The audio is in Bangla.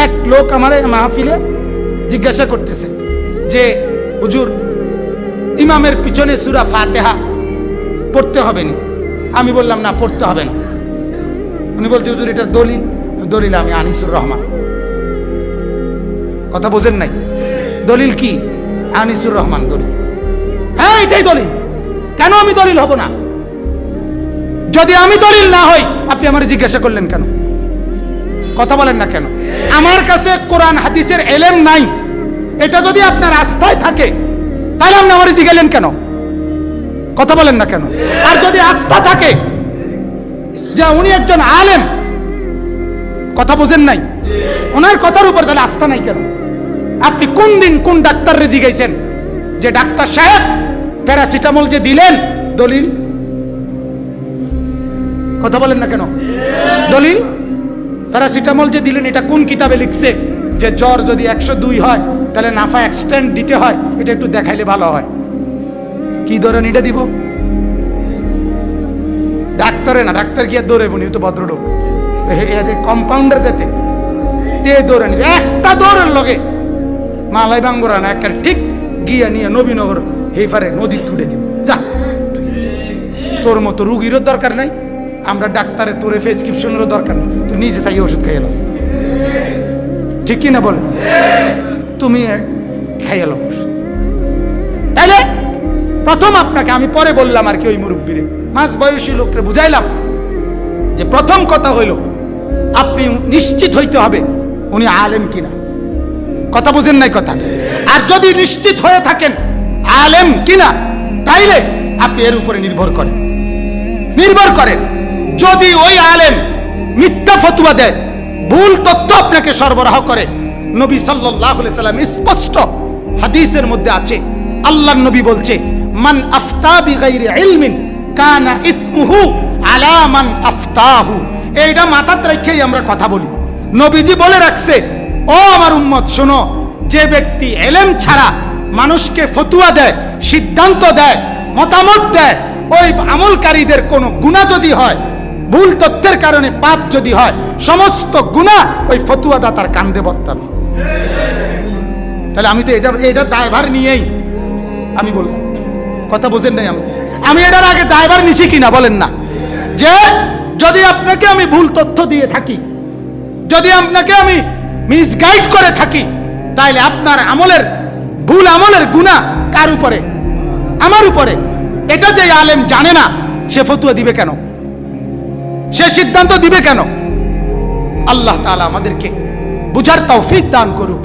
এক লোক আমার মাহফিলে জিজ্ঞাসা করতেছে যে হুজুর, ইমামের পিছনে সূরা ফাতিহা পড়তে হবে না? আমি বললাম না, পড়তে হবে না। উনি বলছে হুজুর এটার দলিল। দলিল আমি আনিসুর রহমান। কথা বোঝেন নাই? দলিল কি? আনিসুর রহমান দলিল। হ্যাঁ, এটাই দলিল। কেন আমি দলিল হব না? যদি আমি দলিল না হই, আপনি আমার জিজ্ঞাসা করলেন কেন? কথা বলেন না কেন? আমার কাছে কোরআন হাদিসের এলেম নাই, এটা যদি আপনার আস্থায় থাকে তাহলে আপনি আমার জিজ্ঞাসা কেন? কথা বলেন না কেন? আর যদি আস্থা থাকে যে উনি একজন আলেম, কথা বোঝেন নাই, ওনার কথার উপর তাহলে আস্থা নাই কেন? আপনি কোন দিন কোন ডাক্তাররে জিজ্ঞাসেন যে ডাক্তার সাহেব প্যারাসিটামল যে দিলেন দলিল? কথা বলেন না কেন? দলিল প্যারাসিটামল যে দিলেন এটা কোন কিতাবে লিখছে যে জ্বর যদি 102 হয় তাহলে নাফা এক্সটেন্ড দিতে হয়? এটা একটু দেখাইলে ভালো হয়। কি ধরেন এটা দিব? ডাক্তারে না, ডাক্তার কি আর দৌড়ে বনি? তো ভদ্রলোক কম্পাউন্ডার যেতে তে দৌড়ে নিবে একটা দৌড়ের লগে মালাই বাঙ্গুরা না, একটা ঠিক গিয়া নিয়ে নবীনগর হেফারে নদী তুলে দিব। যা, তোর মতো রুগীরও দরকার নাই, আমরা ডাক্তারের তোরে প্রেসক্রিপশনেরও দরকার নেই, তুই নিজে চাই ওষুধ খাইয়ে এলো। ঠিক কি না বলে? তুমি খাইয়ে এলো ওষুধ। তাইলে প্রথম আপনাকে আমি পরে বললাম আর কি, ওই মুরব্বীরে মাঝ বয়সী লোককে বুঝাইলাম যে প্রথম কথা হইল আপনি নিশ্চিত হইতে হবে উনি আলেম কিনা। কথা বুঝেন নাই কথা? আর যদি নিশ্চিত হয়ে থাকেন আলেম কিনা, তাইলে আপনি এর উপরে নির্ভর করেন। যদি ওই আলেম মিথ্যা ফতোয়া দেয়, ভুল তথ্য আপনাকে সরবরাহ করে, নবী সাল্লাল্লাহু আলাইহি সাল্লাম স্পষ্ট হাদিসের মধ্যে আছে, আল্লাহর নবী বলছে মান আফতা বিগাইরি ইলমিন কানা ইসমুহু আলা মান আফতাহু। এইটা মাথায় রেখেই আমরা কথা বলি। নবীজি বলে রাখছে, ও আমার উম্মত শোনো, যে ব্যক্তি এলেম ছাড়া মানুষকে ফতোয়া দেয়, সিদ্ধান্ত দেয়, মতামত দেয়, ওই আমলকারীদের কোনো গুনাহ যদি হয়, ভুল তথ্যের কারণে পাপ যদি হয়, সমস্ত গুনাহ ওই ফতোয়াদাতার কাঁধে বর্তাবে। তাহলে আমি তো এটা দায়ভার নিয়েই আমি বললাম। কথা বোঝেন নাই? আমি এটার আগে দায়ভার নিছি কিনা বলেন না? যে যদি আপনাকে আমি ভুল তথ্য দিয়ে থাকি, যদি আপনাকে আমি মিসগাইড করে থাকি, তাইলে আপনার আমলের ভুল আমলের গুনাহ কার উপরে? আমার উপরে। এটা যে আলেম জানে না, সে ফতোয়া দিবে কেন? সে সিদ্ধান্ত দিবে কেন? আল্লাহ তাআলা আমাদেরকে বুঝার তৌফিক দান করুক।